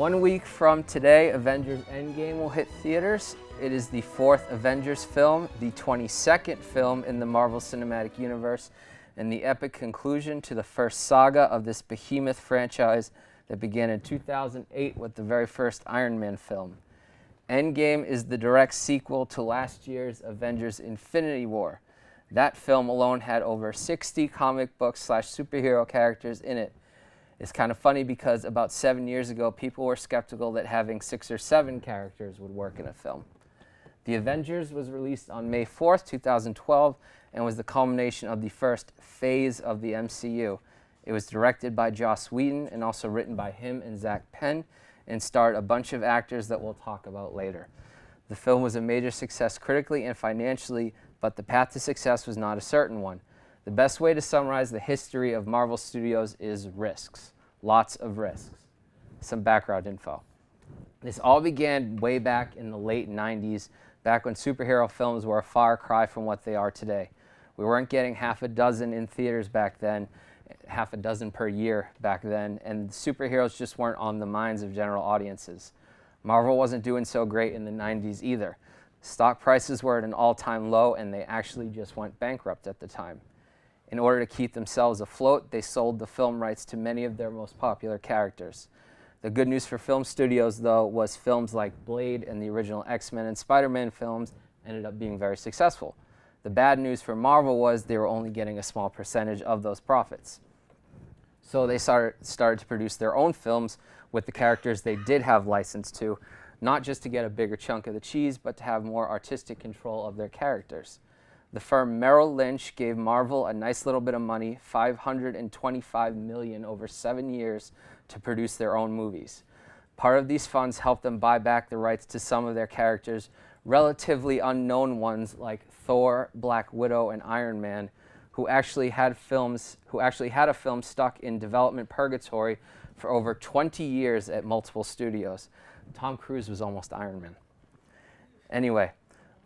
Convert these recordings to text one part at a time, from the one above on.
1 week from today, Avengers Endgame will hit theaters. It is the 4th Avengers film, the 22nd film in the Marvel Cinematic Universe, and the epic conclusion to the first saga of this behemoth franchise that began in 2008 with the very first Iron Man film. Endgame is the direct sequel to last year's Avengers Infinity War. That film alone had over 60 comic books / superhero characters in it. It's kind of funny because about 7 years ago, people were skeptical that having 6 or 7 characters would work in a film. The Avengers was released on May 4th, 2012, and was the culmination of the first phase of the MCU. It was directed by Joss Whedon and also written by him and Zach Penn, and starred a bunch of actors that we'll talk about later. The film was a major success critically and financially, but the path to success was not a certain one. The best way to summarize the history of Marvel Studios is risks. Lots of risks. Some background info. This all began way back in the late 90s, back when superhero films were a far cry from what they are today. We weren't getting half a dozen in theaters back then, half a dozen per year back then, and superheroes just weren't on the minds of general audiences. Marvel wasn't doing so great in the 90s either. Stock prices were at an all-time low, and they actually just went bankrupt at the time. In order to keep themselves afloat, they sold the film rights to many of their most popular characters. The good news for film studios, though, was films like Blade and the original X-Men and Spider-Man films ended up being very successful. The bad news for Marvel was they were only getting a small percentage of those profits. So they started to produce their own films with the characters they did have license to, not just to get a bigger chunk of the cheese, but to have more artistic control of their characters. The firm Merrill Lynch gave Marvel a nice little bit of money, $525 million over 7 years, to produce their own movies. Part of these funds helped them buy back the rights to some of their characters, relatively unknown ones like Thor, Black Widow, and Iron Man, who actually had a film stuck in development purgatory for over 20 years at multiple studios. Tom Cruise was almost Iron Man. Anyway,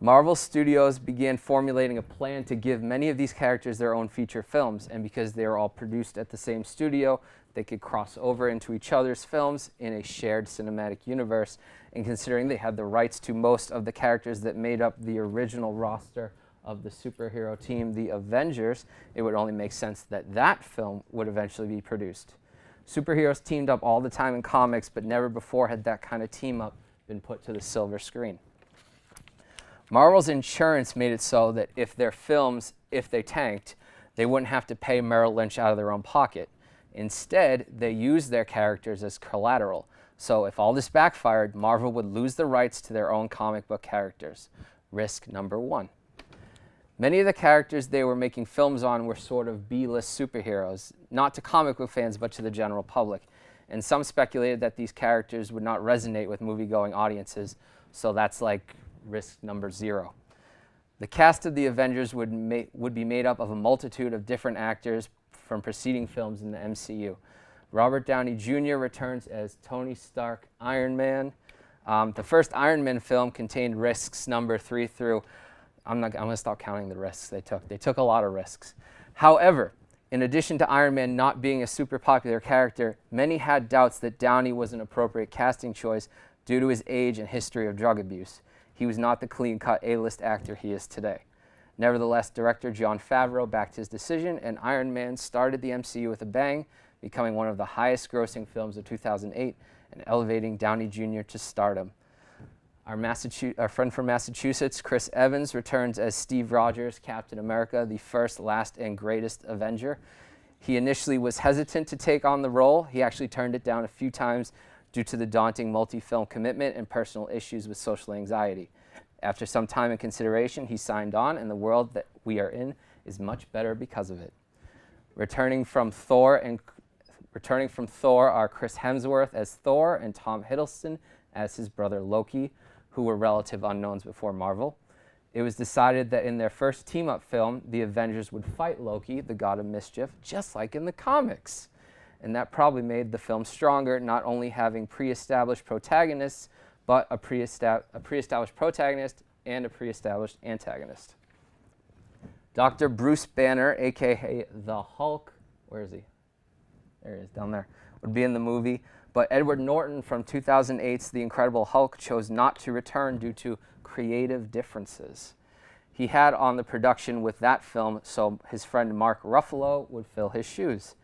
Marvel Studios began formulating a plan to give many of these characters their own feature films, and because they were all produced at the same studio, they could cross over into each other's films in a shared cinematic universe, and considering they had the rights to most of the characters that made up the original roster of the superhero team, the Avengers, it would only make sense that that film would eventually be produced. Superheroes teamed up all the time in comics, but never before had that kind of team-up been put to the silver screen. Marvel's insurance made it so that if their films, if they tanked, they wouldn't have to pay Merrill Lynch out of their own pocket. Instead, they used their characters as collateral. So if all this backfired, Marvel would lose the rights to their own comic book characters. Risk number 1. Many of the characters they were making films on were sort of B-list superheroes, not to comic book fans, but to the general public. And some speculated that these characters would not resonate with movie-going audiences, so that's like risk number 0. The cast of the Avengers would be made up of a multitude of different actors from preceding films in the MCU. Robert Downey Jr. returns as Tony Stark, Iron Man. The first Iron Man film contained risks number 3 through, I'm going to stop counting the risks they took. They took a lot of risks. However, in addition to Iron Man not being a super popular character, many had doubts that Downey was an appropriate casting choice due to his age and history of drug abuse. He was not the clean-cut A-list actor he is today. Nevertheless, director Jon Favreau backed his decision, and Iron Man started the MCU with a bang, becoming one of the highest-grossing films of 2008 and elevating Downey Jr. to stardom. Our friend from Massachusetts, Chris Evans, returns as Steve Rogers, Captain America, the first, last, and greatest Avenger. He initially was hesitant to take on the role. He actually turned it down a few times due to the daunting multi-film commitment and personal issues with social anxiety. After some time and consideration, he signed on, and the world that we are in is much better because of it. Returning from Thor are Chris Hemsworth as Thor and Tom Hiddleston as his brother Loki, who were relative unknowns before Marvel. It was decided that in their first team-up film, the Avengers would fight Loki, the god of mischief, just like in the comics. And that probably made the film stronger, not only having pre-established protagonists, but a pre-established protagonist and a pre-established antagonist. Dr. Bruce Banner, a.k.a. the Hulk, where is he? There he is, down there, would be in the movie, But Edward Norton from 2008's The Incredible Hulk chose not to return due to creative differences he had on the production with that film, so his friend Mark Ruffalo would fill his shoes.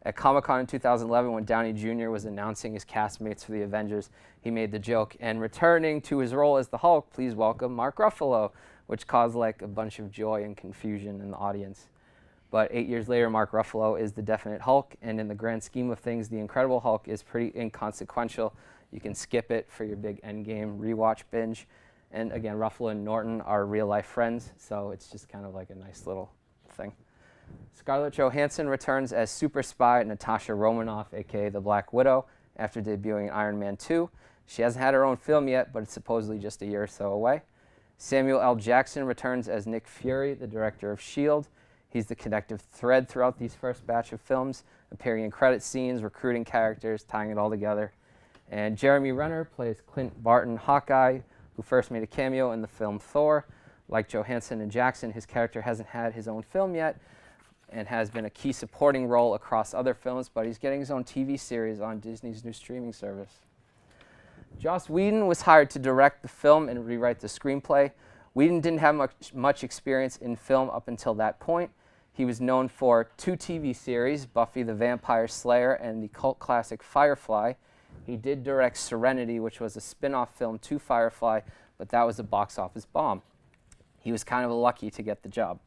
At Comic-Con in 2011, when Downey Jr. was announcing his castmates for the Avengers, he made the joke, "And returning to his role as the Hulk, please welcome Mark Ruffalo," which caused like a bunch of joy and confusion in the audience. But 8 years later, Mark Ruffalo is the definite Hulk, and in the grand scheme of things, The Incredible Hulk is pretty inconsequential. You can skip it for your big Endgame rewatch binge. And again, Ruffalo and Norton are real-life friends, so it's just kind of like a nice little thing. Scarlett Johansson returns as super spy Natasha Romanoff, aka the Black Widow, after debuting in Iron Man 2. She hasn't had her own film yet, but it's supposedly just a year or so away. Samuel L. Jackson returns as Nick Fury, the director of S.H.I.E.L.D. He's the connective thread throughout these first batch of films, appearing in credit scenes, recruiting characters, tying it all together. And Jeremy Renner plays Clint Barton, Hawkeye, who first made a cameo in the film Thor. Like Johansson and Jackson, his character hasn't had his own film yet and has been a key supporting role across other films, but he's getting his own TV series on Disney's new streaming service. Joss Whedon was hired to direct the film and rewrite the screenplay. Whedon didn't have much experience in film up until that point. He was known for 2 TV series, Buffy the Vampire Slayer and the cult classic Firefly. He did direct Serenity, which was a spin-off film to Firefly, but that was a box office bomb. He was kind of lucky to get the job.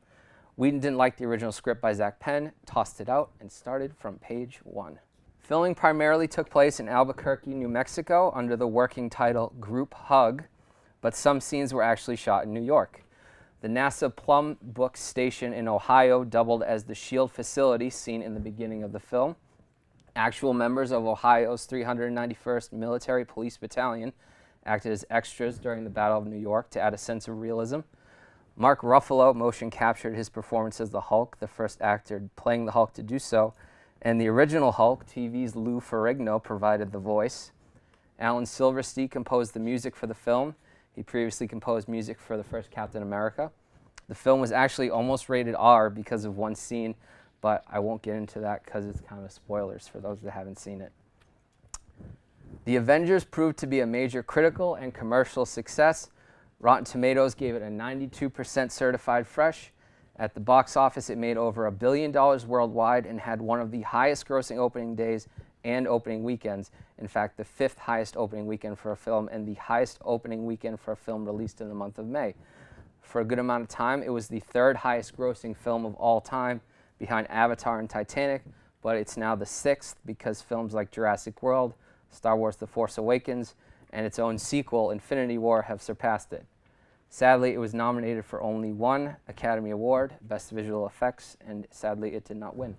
Whedon didn't like the original script by Zach Penn, tossed it out, and started from page 1. Filming primarily took place in Albuquerque, New Mexico, under the working title Group Hug, but some scenes were actually shot in New York. The NASA Plum Book Station in Ohio doubled as the SHIELD facility seen in the beginning of the film. Actual members of Ohio's 391st Military Police Battalion acted as extras during the Battle of New York to add a sense of realism. Mark Ruffalo motion captured his performance as the Hulk, the first actor playing the Hulk to do so, and the original Hulk, TV's Lou Ferrigno, provided the voice. Alan Silverstein composed the music for the film. He previously composed music for the first Captain America. The film was actually almost rated R because of one scene, but I won't get into that because it's kind of spoilers for those that haven't seen it. The Avengers proved to be a major critical and commercial success. Rotten Tomatoes gave it a 92% certified fresh. At the box office, it made over $1 billion worldwide and had one of the highest grossing opening days and opening weekends. In fact, the 5th highest opening weekend for a film and the highest opening weekend for a film released in the month of May. For a good amount of time, it was the 3rd highest grossing film of all time, behind Avatar and Titanic, but it's now the 6th because films like Jurassic World, Star Wars The Force Awakens, and its own sequel, Infinity War, have surpassed it. Sadly, it was nominated for only one Academy Award, Best Visual Effects, and sadly it did not win.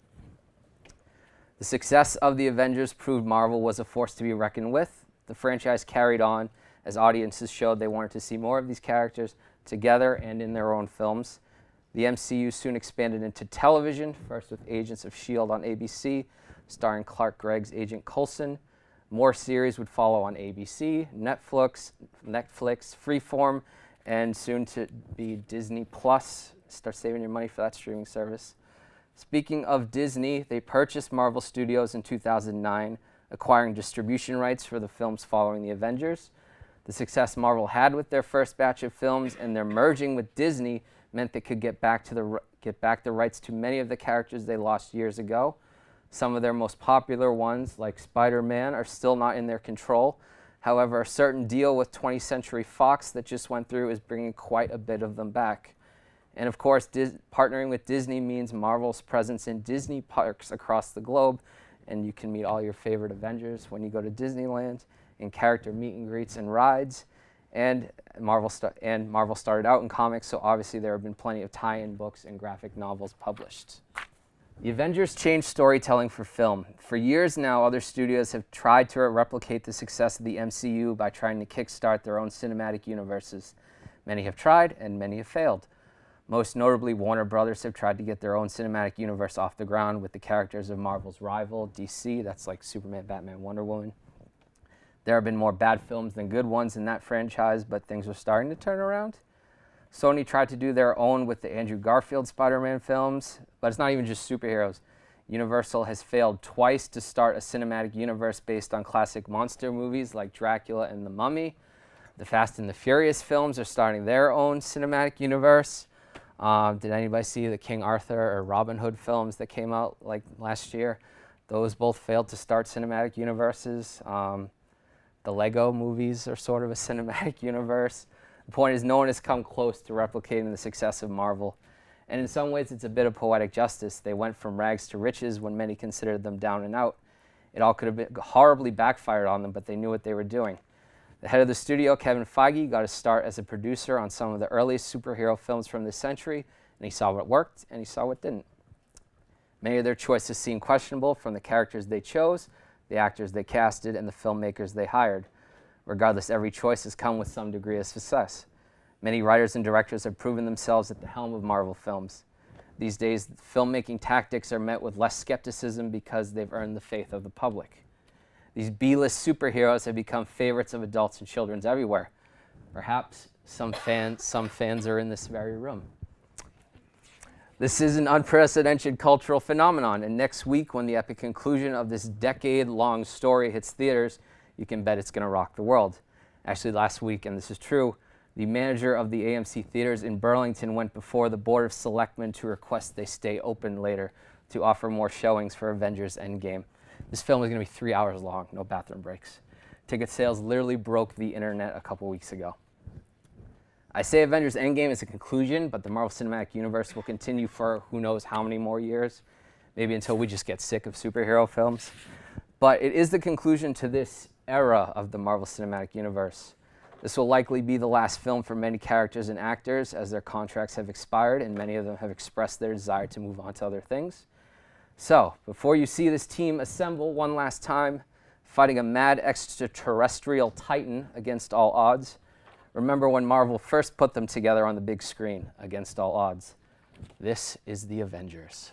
The success of the Avengers proved Marvel was a force to be reckoned with. The franchise carried on as audiences showed they wanted to see more of these characters together and in their own films. The MCU soon expanded into television, first with Agents of S.H.I.E.L.D. on ABC, starring Clark Gregg's Agent Coulson. More series would follow on ABC, Netflix, Freeform, and soon to be Disney Plus. Start saving your money for that streaming service. Speaking of Disney, they purchased Marvel Studios in 2009, acquiring distribution rights for the films following the Avengers. The success Marvel had with their first batch of films and their merging with Disney meant they could get back the rights to many of the characters they lost years ago. Some of their most popular ones, like Spider-Man, are still not in their control. However, a certain deal with 20th Century Fox that just went through is bringing quite a bit of them back. And of course, partnering with Disney means Marvel's presence in Disney parks across the globe, and you can meet all your favorite Avengers when you go to Disneyland in character meet and greets and rides. And Marvel started out in comics, so obviously there have been plenty of tie-in books and graphic novels published. The Avengers changed storytelling for film. For years now, other studios have tried to replicate the success of the MCU by trying to kickstart their own cinematic universes. Many have tried, and many have failed. Most notably, Warner Brothers have tried to get their own cinematic universe off the ground with the characters of Marvel's rival, DC. That's like Superman, Batman, Wonder Woman. There have been more bad films than good ones in that franchise, but things are starting to turn around. Sony tried to do their own with the Andrew Garfield Spider-Man films, but it's not even just superheroes. Universal has failed twice to start a cinematic universe based on classic monster movies like Dracula and The Mummy. The Fast and the Furious films are starting their own cinematic universe. Did anybody see the King Arthur or Robin Hood films that came out like last year? Those both failed to start cinematic universes. The Lego movies are sort of a cinematic universe. The point is no one has come close to replicating the success of Marvel. And in some ways, it's a bit of poetic justice. They went from rags to riches when many considered them down and out. It all could have been horribly backfired on them, but they knew what they were doing. The head of the studio, Kevin Feige, got a start as a producer on some of the earliest superhero films from this century, and he saw what worked, and he saw what didn't. Many of their choices seem questionable, from the characters they chose, the actors they casted, and the filmmakers they hired. Regardless, every choice has come with some degree of success. Many writers and directors have proven themselves at the helm of Marvel films. These days, filmmaking tactics are met with less skepticism because they've earned the faith of the public. These B-list superheroes have become favorites of adults and children everywhere. Perhaps some fans are in this very room. This is an unprecedented cultural phenomenon, and next week, when the epic conclusion of this decade-long story hits theaters, you can bet it's going to rock the world. Actually, last week, and this is true, the manager of the AMC theaters in Burlington went before the Board of Selectmen to request they stay open later to offer more showings for Avengers Endgame. This film is going to be 3 hours long, no bathroom breaks. Ticket sales literally broke the internet a couple weeks ago. I say Avengers Endgame is a conclusion, but the Marvel Cinematic Universe will continue for who knows how many more years, maybe until we just get sick of superhero films. But it is the conclusion to this era of the Marvel Cinematic Universe. This will likely be the last film for many characters and actors, as their contracts have expired and many of them have expressed their desire to move on to other things. So, before you see this team assemble one last time, fighting a mad extraterrestrial titan against all odds, remember when Marvel first put them together on the big screen against all odds. This is the Avengers.